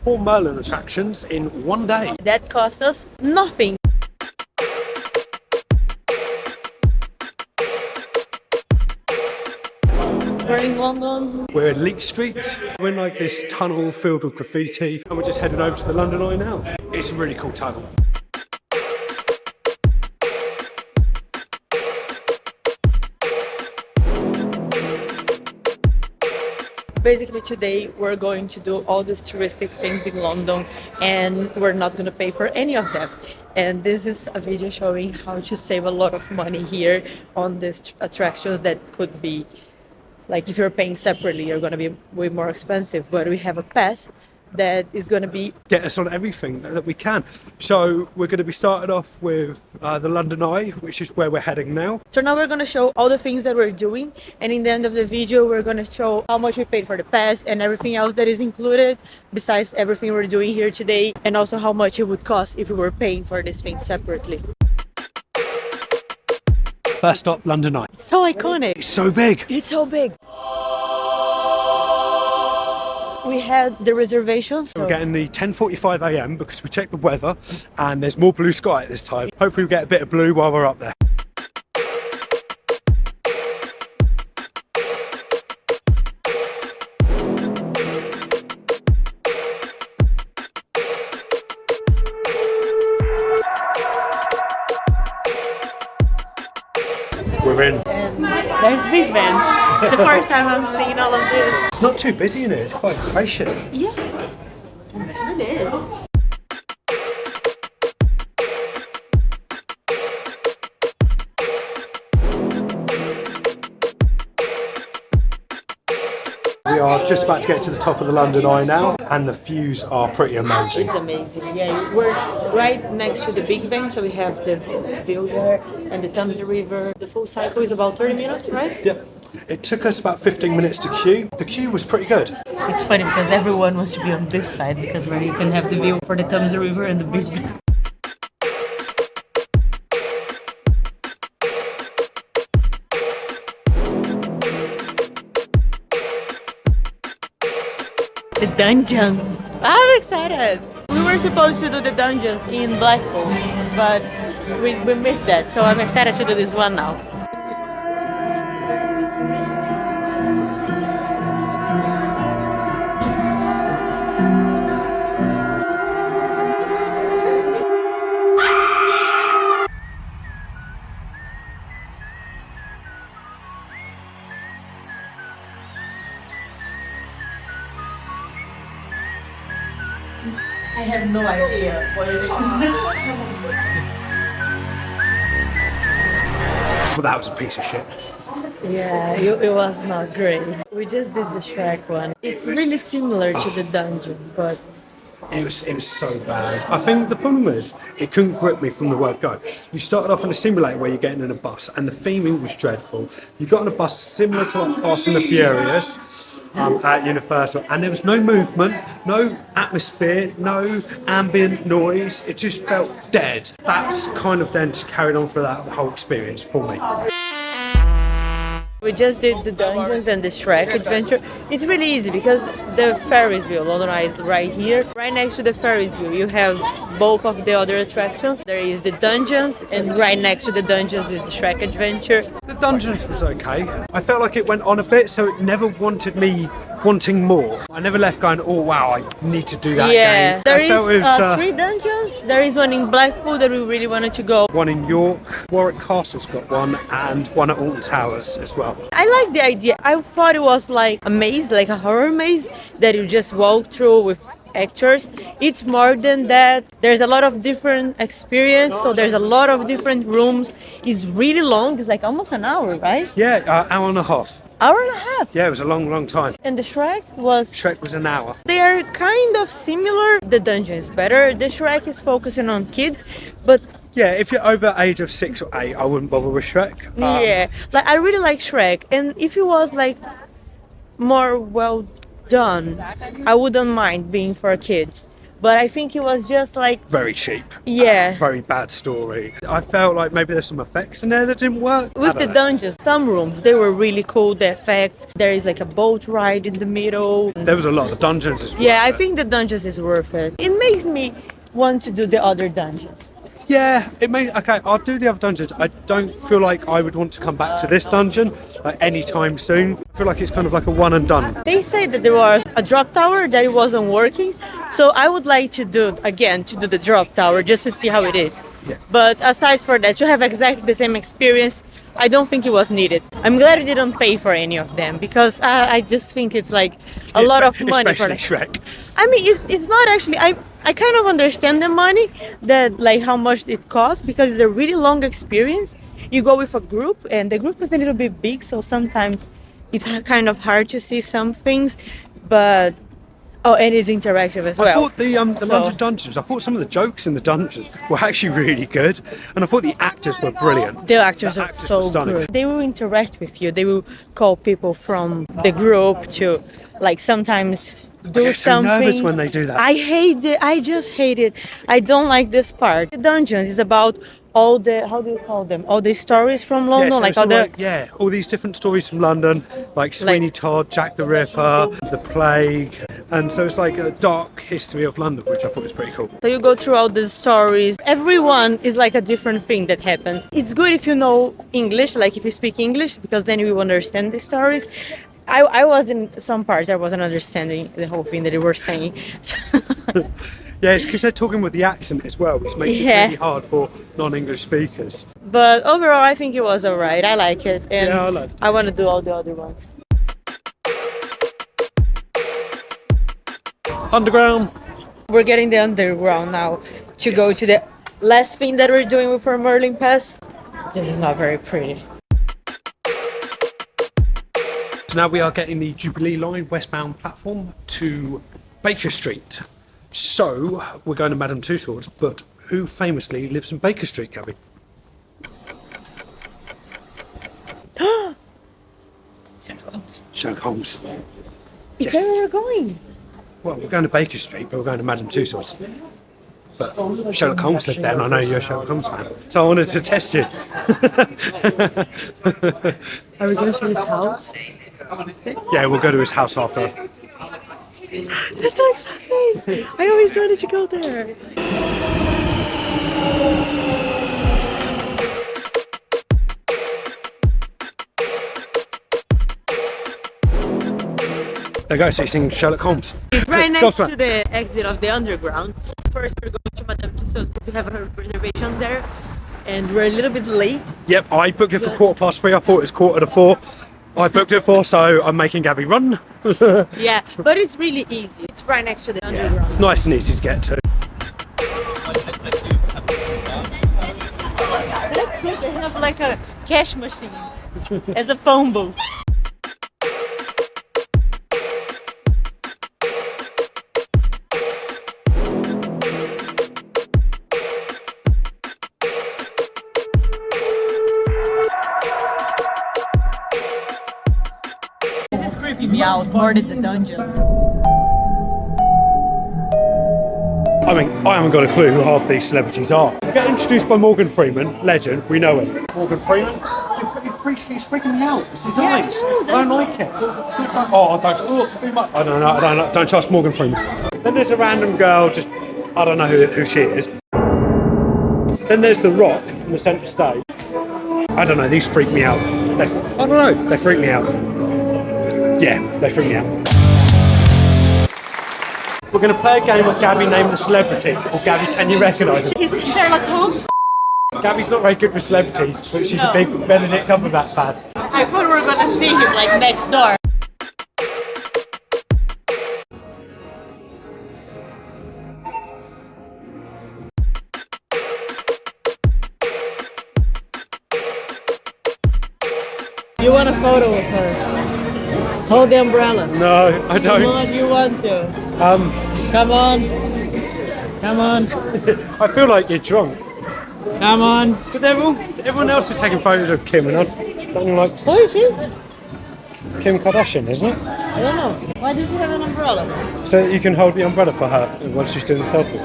4 Merlin attractions in one day. That cost us nothing. We're in London. We're in Leek Street. We're in like this tunnel filled with graffiti, and we're just heading over to the London Eye now. It's a really cool tunnel. Basically today we're going to do all these touristic things in London and we're not going to pay for any of them. And this is a video showing how to save a lot of money here on these attractions that could be, like if you're paying separately, you're going to be way more expensive. But we have a pass that is going to be get us on everything that we can. So we're going to be started off with the London Eye, which is where we're heading now. So now we're going to show all the things that we're doing, and in the end of the video we're going to show how much we paid for the pass and everything else that is included besides everything we're doing here today, and also how much it would cost if we were paying for these things separately. First stop, London Eye. It's so iconic. It's so big. It's so big. We had the reservations. We're getting the 10:45 a.m. because we checked the weather and there's more blue sky at this time. Hopefully we get a bit of blue while we're up there. We're in. And there's Big Ben. It's the first time I'm seeing all of this. It's not too busy in here, it's quite spacious. Yeah, it is. We are just about to get to the top of the London Eye now, and the views are pretty amazing. It's amazing, yeah. We're right next to the Big Ben, so we have the view there and the Thames River. The full cycle is about 30 minutes, right? Yep. It took us about 15 minutes to queue. The queue was pretty good. It's funny because everyone wants to be on this side because where you can have the view for the Thames River and the Big Ben. The dungeon. I'm excited. We were supposed to do the dungeons in Blackpool, but we missed that, so I'm excited to do this one now. I have no idea what it is. Well, that was a piece of shit. Yeah, it was not great. We just did the Shrek one. It's really similar to the dungeon, but it was so bad. I think the problem is it couldn't grip me from the word go. You started off in a simulator where you're getting in a bus, and the theming was dreadful. You got on a bus similar to like Fast and the Furious. At Universal, and there was no movement, no atmosphere, no ambient noise. It just felt dead. That's kind of then just carried on throughout the whole experience for me. We just did the dungeons and the Shrek adventure. It's really easy because the Ferris wheel, London Eye, is right here. Right next to the Ferris wheel, you have both of the other attractions. There is the dungeons, and right next to the dungeons is the Shrek adventure. The dungeons was okay. I felt like it went on a bit, so it never wanted me wanting more. I never left going, oh wow, I need to do that again. There is 3 dungeons. There is one in Blackpool that we really wanted to go. One in York, Warwick Castle's got one, and one at Alton Towers as well. I like the idea. I thought it was like a maze, like a horror maze that you just walk through with actors. It's more than that. There's a lot of different experience, so there's a lot of different rooms. It's really long. It's like almost an hour, right? Yeah, hour and a half. Hour and a half. Yeah, it was a long time. And the Shrek was an hour. They are kind of similar. The dungeon is better. The Shrek is focusing on kids, but yeah, if you're over age of 6 or 8, I wouldn't bother with Shrek. Yeah, like I really like Shrek, and if it was like more well done, I wouldn't mind being for kids. but I think it was just like, Very cheap. yeah. Very bad story. I felt like maybe there's some effects in there that didn't work. With the dungeons, some rooms, they were really cool, the effects. There is like a boat ride in the middle. There was a lot of dungeons as well. Yeah, I think the dungeons is worth it. It makes me want to do the other dungeons. Yeah, it may. Okay, I'll do the other dungeons. I don't feel like I would want to come back to this dungeon like anytime soon. I feel like it's kind of like a one and done. They say that there was a drop tower that it wasn't working, so I would like to do the drop tower just to see how it is. Yeah. But aside from that, to have exactly the same experience, I don't think it was needed. I'm glad I didn't pay for any of them because I just think it's like a lot of money for especially Shrek. I mean, it's not actually. I kind of understand the money that like how much it costs because it's a really long experience. You go with a group, and the group is a little bit big, so sometimes it's kind of hard to see some things. But and it's interactive as well. I thought the London dungeons. I thought some of the jokes in the dungeons were actually really good, and I thought the actors were brilliant. The actors are so good. They will interact with you. They will call people from the group to like sometimes do I get so something. nervous when they do that. I hate it. I just hate it. I don't like this part. The dungeons is about all the, how do you call them? All the stories from London, so like it's all all the. like, yeah, all these different stories from London, like Sweeny Todd, Jack the Ripper, the Plague, and so it's like a dark history of London, which I thought was pretty cool. So you go through all the stories. Everyone is like a different thing that happens. It's good if you know English, like if you speak English, because then you will understand the stories. I was in some parts, I wasn't understanding the whole thing that they were saying. Yeah, it's because they're talking with the accent as well, which makes it really hard for non-English speakers. But overall, I think it was alright. I like it, and Yeah, I liked it. I want to do all the other ones. Underground. We're getting the underground now to go to the last thing that we're doing with our Merlin Pass. This is not very pretty. So now we are getting the Jubilee line westbound platform to Baker Street. So we're going to Madame Tussauds, but who famously lives in Baker Street, Gabby? Sherlock Holmes. Is that where we're going? Well, we're going to Baker Street, but we're going to Madame Tussauds. But Sherlock Holmes lived there, and I know you're a Sherlock Holmes fan, so I wanted to test you. Are we going to his house? Yeah, we'll go to his house after. That's so exciting! I always wanted to go there. There you go, so you're seeing Sherlock Holmes. It's right next to the exit of the underground. First, we're going to Madame Tussauds, but we have a reservation there, and we're a little bit late. Yep, I booked it for 3:15. I thought it was 3:45. I booked it for, so I'm making Gabby run. Yeah, but it's really easy. It's right next to the underground. It's nice and easy to get to. That's good. They have like a cash machine as a phone booth. This is creeping me out more than the dungeons. I mean, I haven't got a clue who half these celebrities are. We get introduced by Morgan Freeman, legend, we know him. Morgan Freeman? He's freaking me out. It's his eyes. I don't like it. Oh, I don't know. Don't trust Morgan Freeman. Then there's a random girl, just, I don't know who she is. Then there's The Rock in the centre stage. I don't know, these freak me out. They freak me out. Yeah, they freak me out. We're going to play a game of Gabby Name the Celebrities, or Gabby, can you recognise them? Is it Sherlock Holmes? Gabby's not very good with celebrities, but she's a big Benedict Cumberbatch fan. I thought we were gonna see him like next door. You want a photo with her? Hold the umbrella. No, I don't. Come on, you want to. Come on. Come on. I feel like you're drunk. Come on. But everyone else is taking photos of Kim and I'm like, Who is she? Kim Kardashian, isn't it? I don't know. Why does she have an umbrella? So that you can hold the umbrella for her while she's doing the selfie.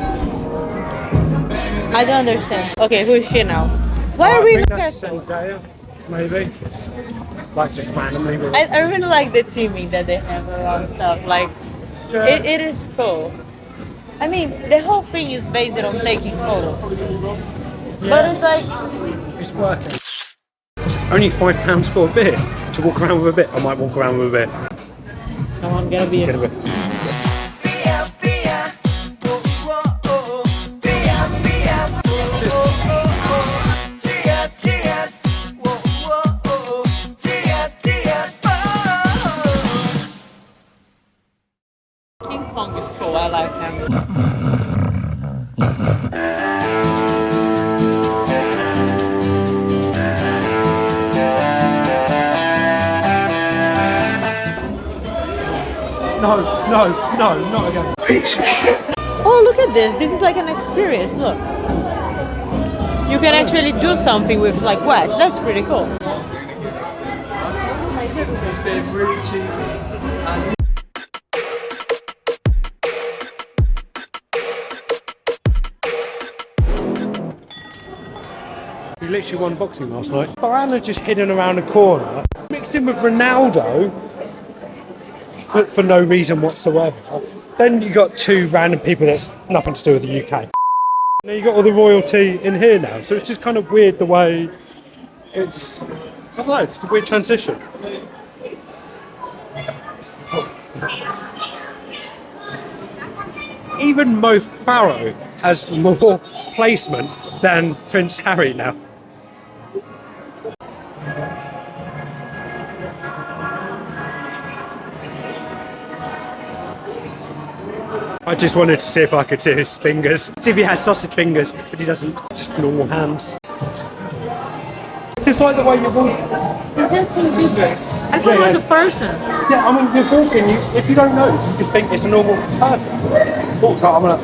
I don't understand. Okay, who is she now? Why are we in the castle? Zendaya, maybe. Like just randomly. I really like the teaming that they have around stuff. Like, it is cool. I mean, the whole thing is based on taking photos. But it's like... It's working. It's only £5 for a beer. To walk around with a bit. I might walk around with a bit. Come on, get a beer. Get a bit. King Kong is cool, I like him. No, not again. Piece of shit. Oh, look at this. This is like an experience. Look. You can actually do something with like wax. That's pretty cool. We literally won boxing last night. Barana just hidden around a corner, mixed in with Ronaldo for no reason whatsoever. Then you got two random people that's nothing to do with the UK. Now you got all the royalty in here now, so it's just kind of weird the way it's. I don't know, it's a weird transition. Even Mo Farah has more placement than Prince Harry now. I just wanted to see if I could see his fingers. See if he has sausage fingers, but he doesn't. Just normal hands. Just like the way you're walking. I thought it was a person. Yeah, I mean, you're walking, if you don't notice, you just think it's a normal person. Walk out, I'm gonna...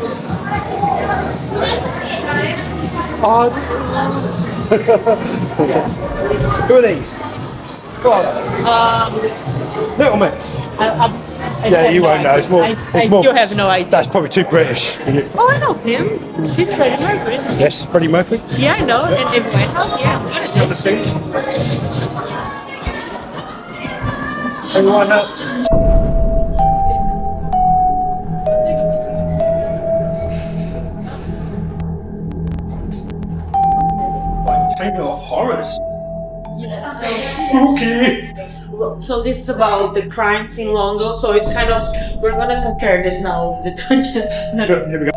Who are these? Go on. Little Mix. Yeah, you won't know. It's more. I still have no idea. That's probably too British. Oh, I know him. He's Freddie Mercury. Yes, Freddie Mercury. Yeah, I know. And in White House, yeah. Do you want to sing? Everyone else. Chamber of Horrors. Okay. So this is about the crimes in London. So it's kind of, we're gonna compare this now with the dungeon. Here we go.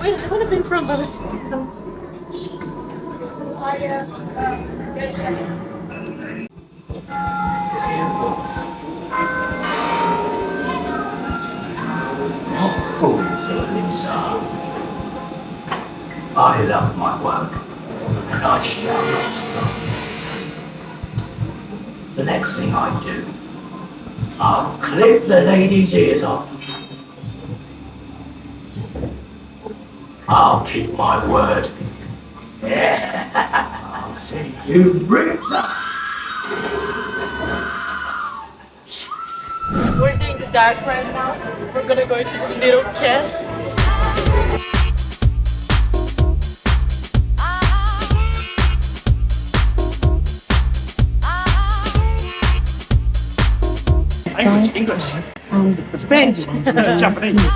Wait, I would have been from Boston. What fools are these are? I love my work, and I shall not stop. The next thing I do, I'll clip the lady's ears off. I'll keep my word. I'll see you ribs up. We're doing the dark right now. We're gonna go into this little chest. English. Spanish. Japanese.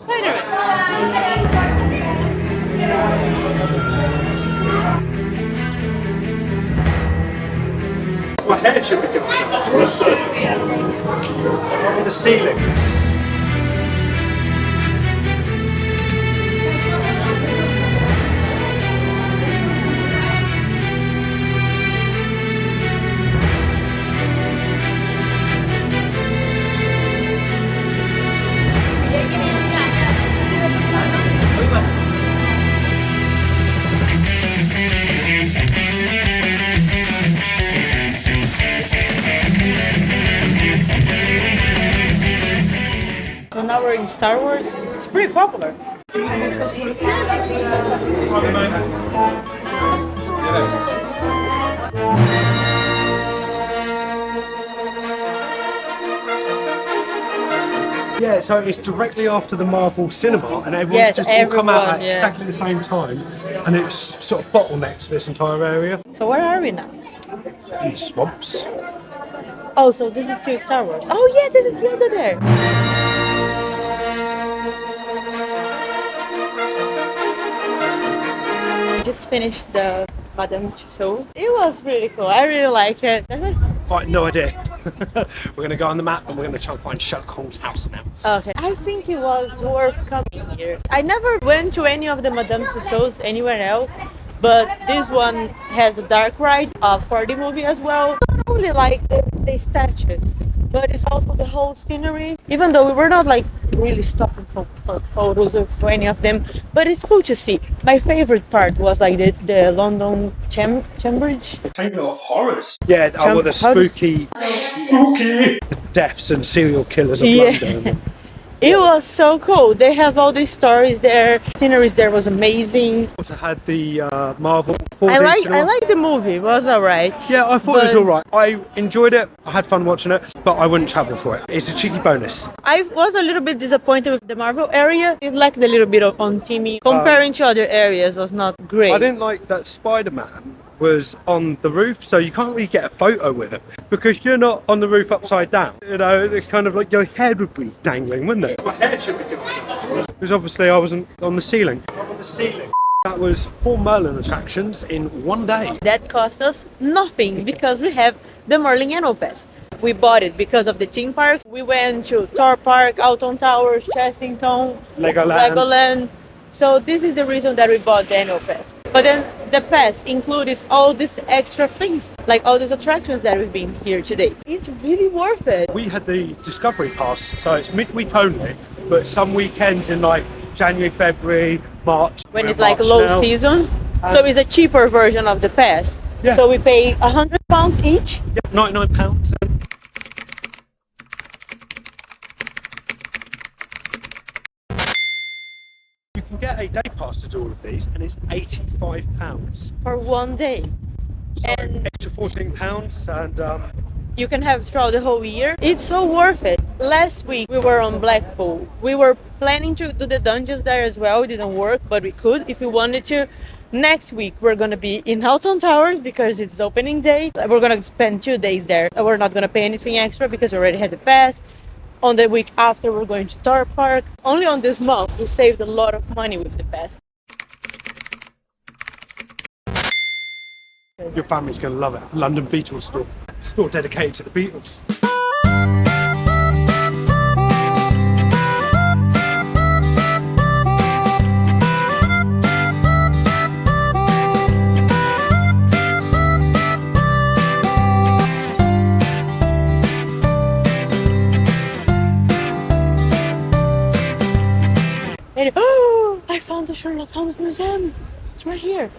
Wait a minute. My hair should be going in the ceiling. So now we're in Star Wars. It's pretty popular. Yeah, so it's directly after the Marvel cinema, and everyone's Yes, just all come out at everyone, yeah. exactly the same time, and it's sort of bottlenecks this entire area. So where are we now? In the swamps. Oh, so this is still Star Wars. Oh yeah, this is Yoda there. Just finished the Madame Tussauds. It was really cool. I really like it. Right, no idea. We're going to go on the map and we're going to try and find Sherlock Holmes' house now. Okay. I think it was worth coming here. I never went to any of the Madame Tussauds anywhere else, but this one has a dark ride for the movie as well. Not only like the statues, but it's also the whole scenery. Even though we were not like really stopping for photos of any of them, but it's cool to see. My favorite part was like the London Chambridge. Chamber of Horrors. Yeah, well, the spooky the deaths and serial killers of London. It was so cool. They have all these stories there. Sceneries there was amazing. Also had the Marvel 4D I cinema. like the movie. It was alright. Yeah, I thought it was But- alright. I enjoyed it. I had fun watching it, but I wouldn't travel for it. It's a cheeky bonus. I was a little bit disappointed with the Marvel area. It lacked a little bit of on TV. Comparing to other areas was not great. I didn't like that Spider-Man was on the roof, so you can't really get a photo with him because you're not on the roof upside down. You know, it's kind of like your head would be dangling, wouldn't it? My hair should be going. Because obviously I wasn't on the ceiling. On the ceiling. That was 4 Merlin attractions in one day. That cost us nothing because we have the Merlin Annual Pass. We bought it because of the theme parks. We went to Thorpe Park, Alton Towers, Chessington, Legoland. So this is the reason that we bought the annual pass. But then the pass includes all these extra things, like all these attractions that we've been here today. It's really worth it. We had the Discovery Pass, so it's midweek only, but some weekends in like January, February, March. When we're it's like March low now. season. So it's a cheaper version of the pass. Yeah. So we pay £100 each. Yeah, £99. You can get a day pass to do all of these, and it's £85. For one day. So And- extra £14, and You can have throughout the whole year. It's so worth it. Last week we were on Blackpool. We were planning to do the dungeons there as well. It didn't work, but we could if we wanted to. Next week we're gonna be in Alton Towers because it's opening day. We're gonna spend 2 days there. We're not gonna pay anything extra because we already had the pass. On the week after we're going to Thorpe Park. Only on this month we saved a lot of money with the pass. your family's going to love it. London Beatles store. Store dedicated to the Beatles. And oh, I found the Sherlock Holmes Museum. It's right here.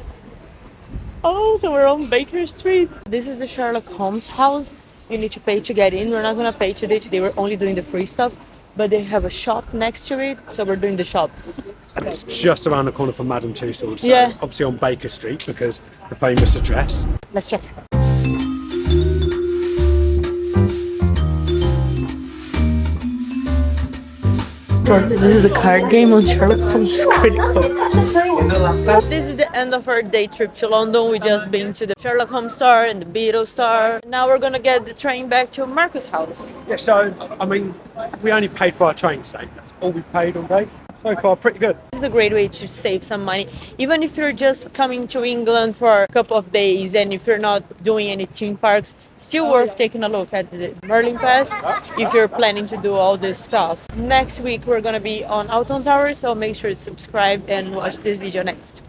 Oh, so we're on Baker Street. This is the Sherlock Holmes house. You need to pay to get in. We're not gonna pay today. Today we're only doing the free stuff. But they have a shop next to it, so we're doing the shop. And it's just around the corner from Madame Tussauds. So Yeah. obviously on Baker Street because the famous address. Let's check. This is a card game on Sherlock Holmes. It's pretty cool. This is the end of our day trip to London. We just been to the Sherlock Holmes store and the Beatles store. Now we're gonna get the train back to Marcus' house. Yeah, so, I mean, we only paid for our train stay. That's all we paid all day. So far, pretty good. This is a great way to save some money, even if you're just coming to England for a couple of days and if you're not doing any theme parks. Still worth taking a look at the Merlin Pass if you're planning to do all this stuff. Next week we're gonna be on Alton Towers, so make sure to subscribe and watch this video next.